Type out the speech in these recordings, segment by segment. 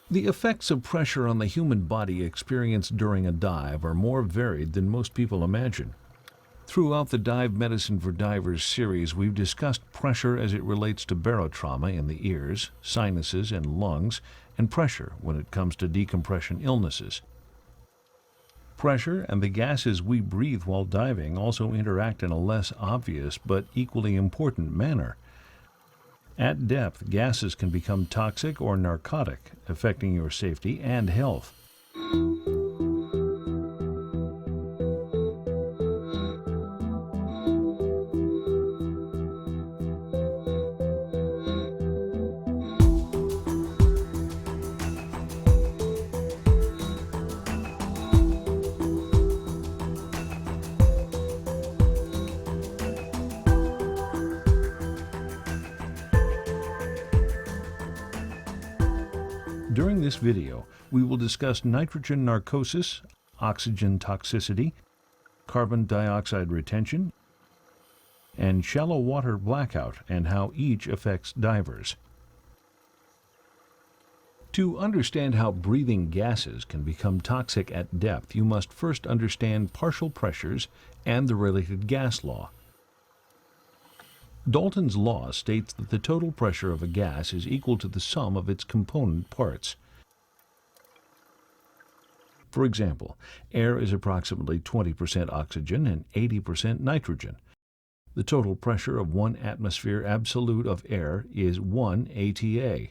The effects of pressure on the human body experienced during a dive are more varied than most people imagine. Throughout the Dive Medicine for Divers series, we've discussed pressure as it relates to barotrauma in the ears, sinuses, and lungs, and pressure when it comes to decompression illnesses. Pressure and the gases we breathe while diving also interact in a less obvious but equally important manner. At depth, gases can become toxic or narcotic, affecting your safety and health. During this video, we will discuss nitrogen narcosis, oxygen toxicity, carbon dioxide retention, and shallow water blackout, and how each affects divers. To understand how breathing gases can become toxic at depth, you must first understand partial pressures and the related gas law. Dalton's law states that the total pressure of a gas is equal to the sum of its component parts. For example, air is approximately 20% oxygen and 80% nitrogen. The total pressure of 1 atmosphere absolute of air is 1 ATA.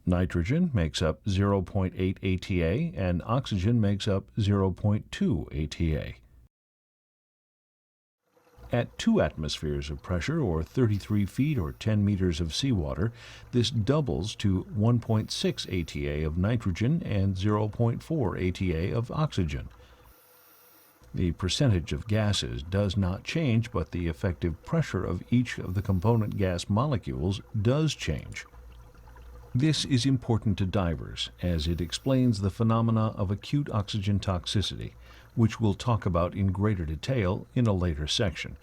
Nitrogen makes up 0.8 ATA and oxygen makes up 0.2 ATA. At 2 atmospheres of pressure, or 33 feet or 10 meters of seawater, this doubles to 1.6 ATA of nitrogen and 0.4 ATA of oxygen. The percentage of gases does not change, but the effective pressure of each of the component gas molecules does change. This is important to divers, as it explains the phenomena of acute oxygen toxicity, which we'll talk about in greater detail in a later section.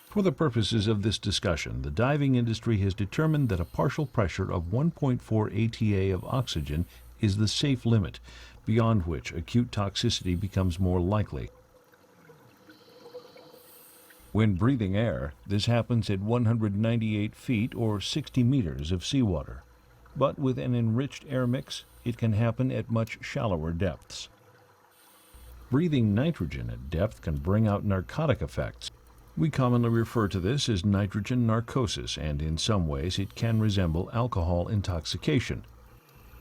For the purposes of this discussion, the diving industry has determined that a partial pressure of 1.4 ATA of oxygen is the safe limit, beyond which acute toxicity becomes more likely. When breathing air, this happens at 198 feet or 60 meters of seawater. But with an enriched air mix, it can happen at much shallower depths. Breathing nitrogen at depth can bring out narcotic effects. We commonly refer to this as nitrogen narcosis, and in some ways it can resemble alcohol intoxication.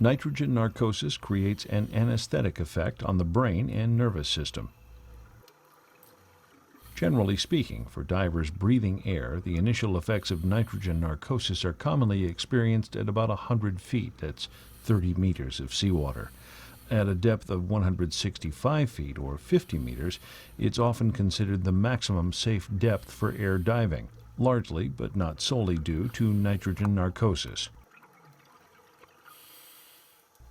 Nitrogen narcosis creates an anesthetic effect on the brain and nervous system. Generally speaking, for divers breathing air, the initial effects of nitrogen narcosis are commonly experienced at about 100 feet, that's 30 meters of seawater. At a depth of 165 feet or 50 meters, it's often considered the maximum safe depth for air diving, largely but not solely due to nitrogen narcosis.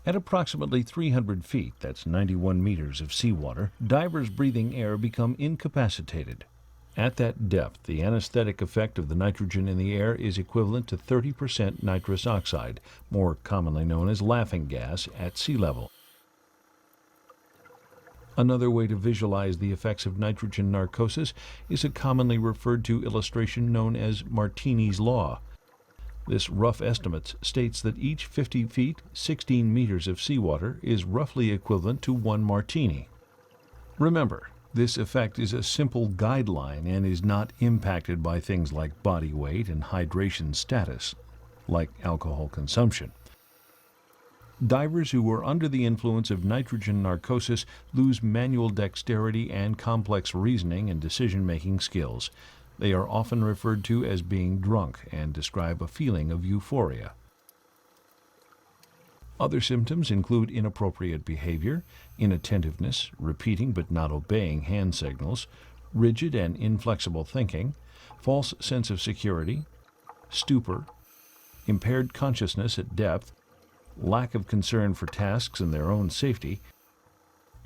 At approximately 300 feet, that's 91 meters of seawater, divers breathing air become incapacitated. At that depth, the anesthetic effect of the nitrogen in the air is equivalent to 30% nitrous oxide, more commonly known as laughing gas, at sea level. Another way to visualize the effects of nitrogen narcosis is a commonly referred to illustration known as Martini's Law. This rough estimate states that each 50 feet, 16 meters of seawater is roughly equivalent to 1 martini. Remember, this effect is a simple guideline and is not impacted by things like body weight and hydration status, like alcohol consumption. Divers who are under the influence of nitrogen narcosis lose manual dexterity and complex reasoning and decision-making skills. They are often referred to as being drunk and describe a feeling of euphoria. Other symptoms include inappropriate behavior, inattentiveness, repeating but not obeying hand signals, rigid and inflexible thinking, false sense of security, stupor, impaired consciousness at depth, lack of concern for tasks and their own safety,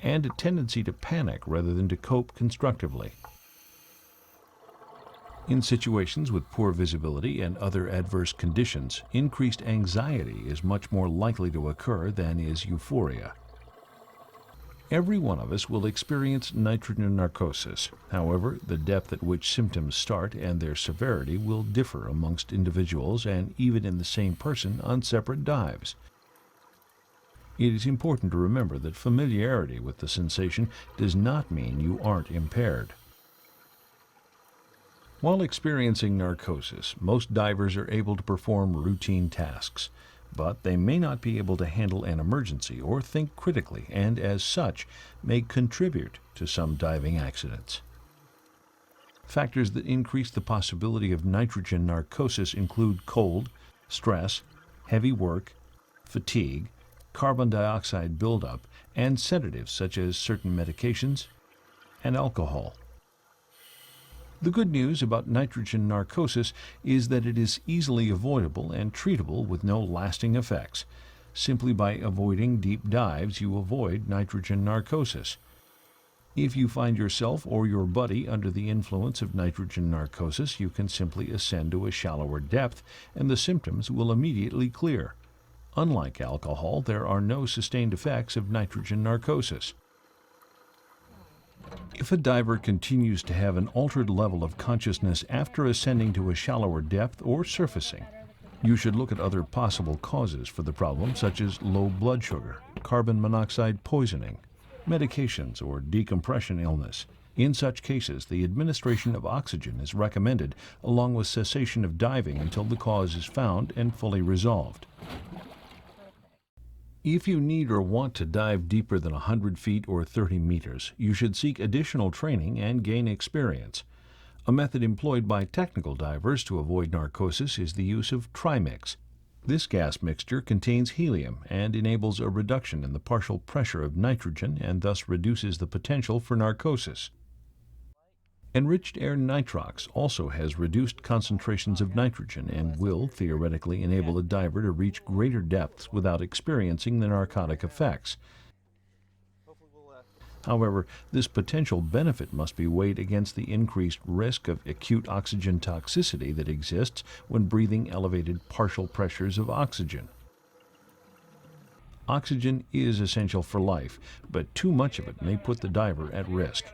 and a tendency to panic rather than to cope constructively. In situations with poor visibility and other adverse conditions, increased anxiety is much more likely to occur than is euphoria. Every one of us will experience nitrogen narcosis. However, the depth at which symptoms start and their severity will differ amongst individuals and even in the same person on separate dives. It is important to remember that familiarity with the sensation does not mean you aren't impaired. While experiencing narcosis, most divers are able to perform routine tasks, but they may not be able to handle an emergency or think critically, and as such may contribute to some diving accidents. Factors that increase the possibility of nitrogen narcosis include cold, stress, heavy work, fatigue, carbon dioxide buildup, and sedatives such as certain medications and alcohol. The good news about nitrogen narcosis is that it is easily avoidable and treatable with no lasting effects. Simply by avoiding deep dives, you avoid nitrogen narcosis. If you find yourself or your buddy under the influence of nitrogen narcosis, you can simply ascend to a shallower depth and the symptoms will immediately clear. Unlike alcohol, there are no sustained effects of nitrogen narcosis. If a diver continues to have an altered level of consciousness after ascending to a shallower depth or surfacing, you should look at other possible causes for the problem, such as low blood sugar, carbon monoxide poisoning, medications, or decompression illness. In such cases, the administration of oxygen is recommended, along with cessation of diving until the cause is found and fully resolved. If you need or want to dive deeper than 100 feet or 30 meters, you should seek additional training and gain experience. A method employed by technical divers to avoid narcosis is the use of trimix. This gas mixture contains helium and enables a reduction in the partial pressure of nitrogen and thus reduces the potential for narcosis. Enriched air nitrox also has reduced concentrations of nitrogen and will theoretically enable a diver to reach greater depths without experiencing the narcotic effects. However, this potential benefit must be weighed against the increased risk of acute oxygen toxicity that exists when breathing elevated partial pressures of oxygen. Oxygen is essential for life, but too much of it may put the diver at risk.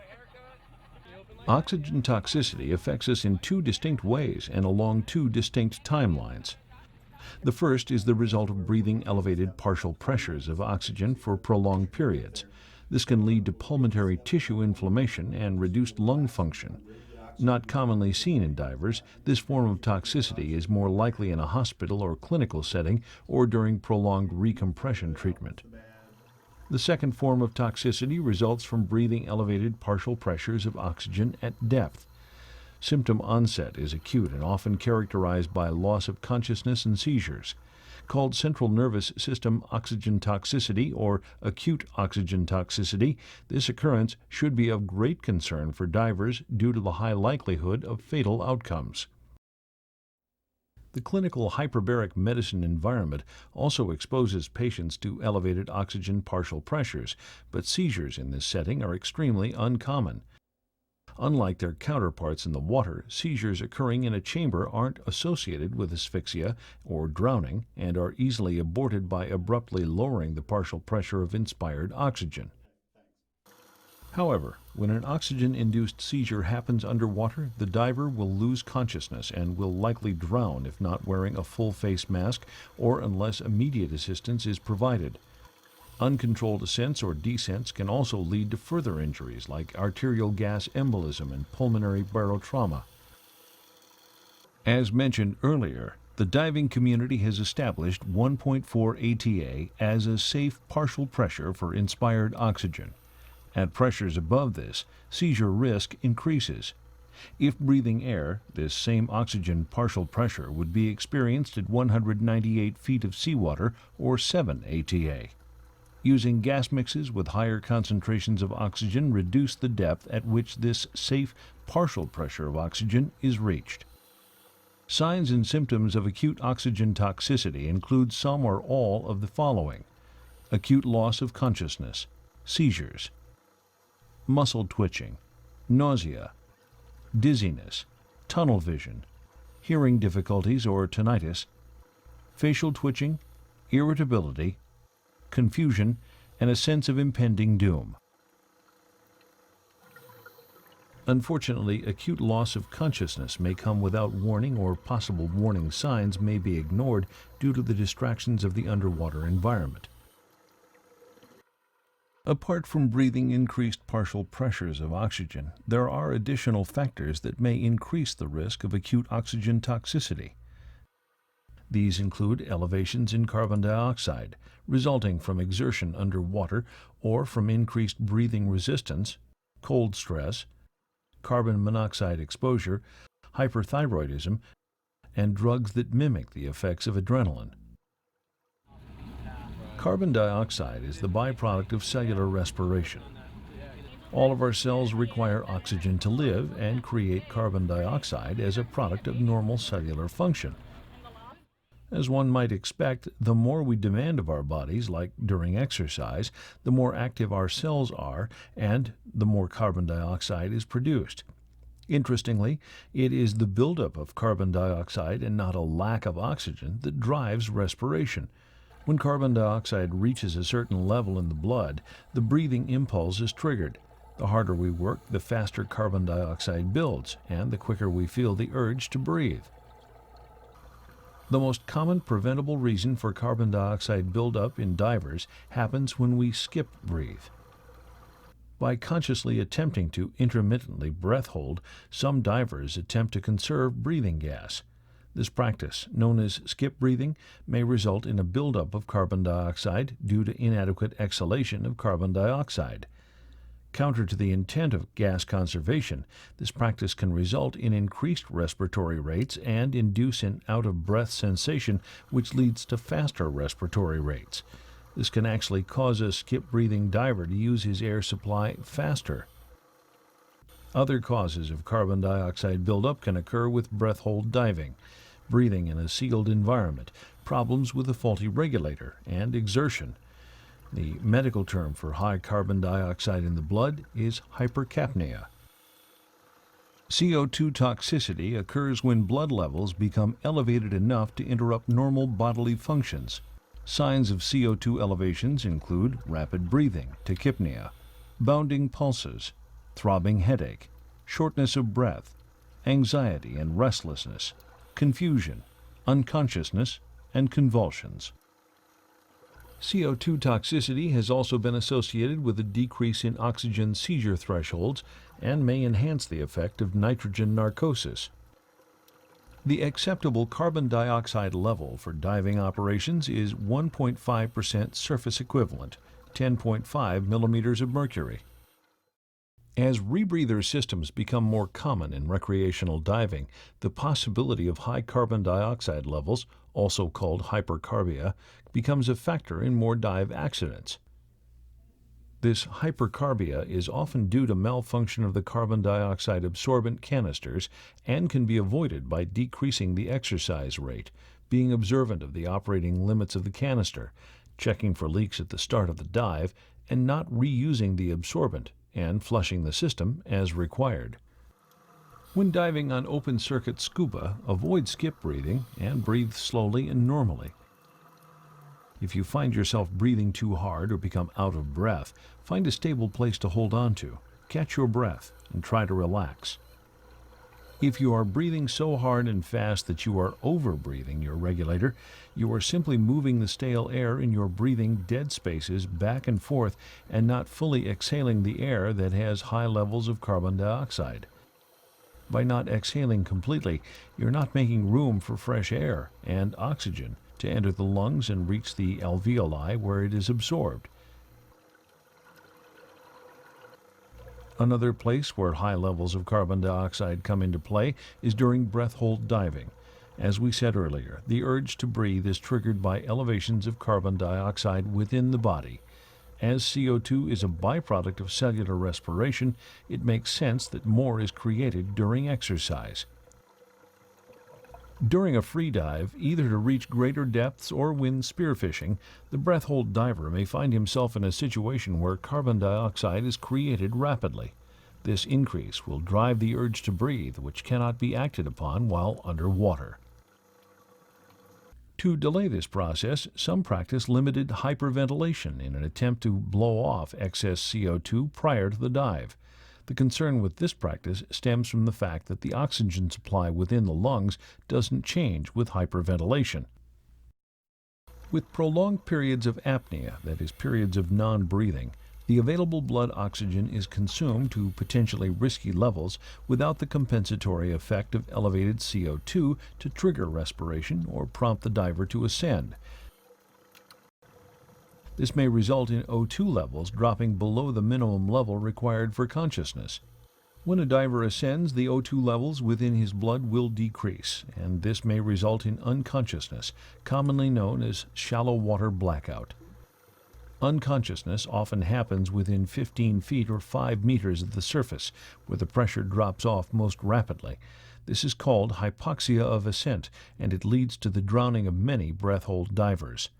Oxygen toxicity affects us in two distinct ways and along two distinct timelines. The first is the result of breathing elevated partial pressures of oxygen for prolonged periods. This can lead to pulmonary tissue inflammation and reduced lung function. Not commonly seen in divers, this form of toxicity is more likely in a hospital or clinical setting or during prolonged recompression treatment. The second form of toxicity results from breathing elevated partial pressures of oxygen at depth. Symptom onset is acute and often characterized by loss of consciousness and seizures. Called central nervous system oxygen toxicity or acute oxygen toxicity, this occurrence should be of great concern for divers due to the high likelihood of fatal outcomes. The clinical hyperbaric medicine environment also exposes patients to elevated oxygen partial pressures, but seizures in this setting are extremely uncommon. Unlike their counterparts in the water, seizures occurring in a chamber aren't associated with asphyxia or drowning and are easily aborted by abruptly lowering the partial pressure of inspired oxygen. However, when an oxygen-induced seizure happens underwater, the diver will lose consciousness and will likely drown if not wearing a full face mask or unless immediate assistance is provided. Uncontrolled ascents or descents can also lead to further injuries like arterial gas embolism and pulmonary barotrauma. As mentioned earlier, the diving community has established 1.4 ATA as a safe partial pressure for inspired oxygen. At pressures above this, seizure risk increases. If breathing air, this same oxygen partial pressure would be experienced at 198 feet of seawater or 7 ATA. Using gas mixes with higher concentrations of oxygen reduce the depth at which this safe partial pressure of oxygen is reached. Signs and symptoms of acute oxygen toxicity include some or all of the following: acute loss of consciousness, seizures, muscle twitching, nausea, dizziness, tunnel vision, hearing difficulties or tinnitus, facial twitching, irritability, confusion, and a sense of impending doom. Unfortunately, acute loss of consciousness may come without warning, or possible warning signs may be ignored due to the distractions of the underwater environment. Apart from breathing increased partial pressures of oxygen, there are additional factors that may increase the risk of acute oxygen toxicity. These include elevations in carbon dioxide, resulting from exertion underwater or from increased breathing resistance, cold stress, carbon monoxide exposure, hyperthyroidism, and drugs that mimic the effects of adrenaline. Carbon dioxide is the byproduct of cellular respiration. All of our cells require oxygen to live and create carbon dioxide as a product of normal cellular function. As one might expect, the more we demand of our bodies, like during exercise, the more active our cells are and the more carbon dioxide is produced. Interestingly, it is the buildup of carbon dioxide and not a lack of oxygen that drives respiration. When carbon dioxide reaches a certain level in the blood, the breathing impulse is triggered. The harder we work, the faster carbon dioxide builds, and the quicker we feel the urge to breathe. The most common preventable reason for carbon dioxide buildup in divers happens when we skip breathe. By consciously attempting to intermittently breath hold, some divers attempt to conserve breathing gas. This practice, known as skip breathing, may result in a buildup of carbon dioxide due to inadequate exhalation of carbon dioxide. Counter to the intent of gas conservation, this practice can result in increased respiratory rates and induce an out-of-breath sensation, which leads to faster respiratory rates. This can actually cause a skip-breathing diver to use his air supply faster. Other causes of carbon dioxide buildup can occur with breath hold diving, breathing in a sealed environment, problems with a faulty regulator, and exertion. The medical term for high carbon dioxide in the blood is hypercapnia. CO2 toxicity occurs when blood levels become elevated enough to interrupt normal bodily functions. Signs of CO2 elevations include rapid breathing, tachypnea, bounding pulses, throbbing headache, shortness of breath, anxiety and restlessness, confusion, unconsciousness, and convulsions. CO2 toxicity has also been associated with a decrease in oxygen seizure thresholds and may enhance the effect of nitrogen narcosis. The acceptable carbon dioxide level for diving operations is 1.5% surface equivalent, 10.5 millimeters of mercury. As rebreather systems become more common in recreational diving, the possibility of high carbon dioxide levels, also called hypercarbia, becomes a factor in more dive accidents. This hypercarbia is often due to malfunction of the carbon dioxide absorbent canisters and can be avoided by decreasing the exercise rate, being observant of the operating limits of the canister, checking for leaks at the start of the dive, and not reusing the absorbent, and flushing the system as required. When diving on open-circuit scuba, avoid skip breathing and breathe slowly and normally. If you find yourself breathing too hard or become out of breath, find a stable place to hold on to, catch your breath, and try to relax. If you are breathing so hard and fast that you are over-breathing your regulator, you are simply moving the stale air in your breathing dead spaces back and forth and not fully exhaling the air that has high levels of carbon dioxide. By not exhaling completely, you're not making room for fresh air and oxygen to enter the lungs and reach the alveoli where it is absorbed. Another place where high levels of carbon dioxide come into play is during breath hold diving. As we said earlier, the urge to breathe is triggered by elevations of carbon dioxide within the body. As CO2 is a byproduct of cellular respiration, it makes sense that more is created during exercise. During a free dive, either to reach greater depths or when spearfishing, the breath hold diver may find himself in a situation where carbon dioxide is created rapidly. This increase will drive the urge to breathe, which cannot be acted upon while underwater. To delay this process, some practice limited hyperventilation in an attempt to blow off excess CO2 prior to the dive. The concern with this practice stems from the fact that the oxygen supply within the lungs doesn't change with hyperventilation. With prolonged periods of apnea, that is, periods of non-breathing, the available blood oxygen is consumed to potentially risky levels without the compensatory effect of elevated CO2 to trigger respiration or prompt the diver to ascend. This may result in O2 levels dropping below the minimum level required for consciousness. When a diver ascends, the O2 levels within his blood will decrease, and this may result in unconsciousness, commonly known as shallow water blackout. Unconsciousness often happens within 15 feet or 5 meters of the surface, where the pressure drops off most rapidly. This is called hypoxia of ascent, and it leads to the drowning of many breath-hold divers.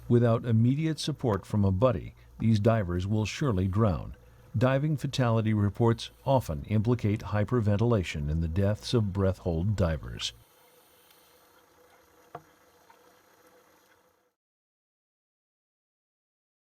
Without immediate support from a buddy, these divers will surely drown. Diving fatality reports often implicate hyperventilation in the deaths of breath-hold divers.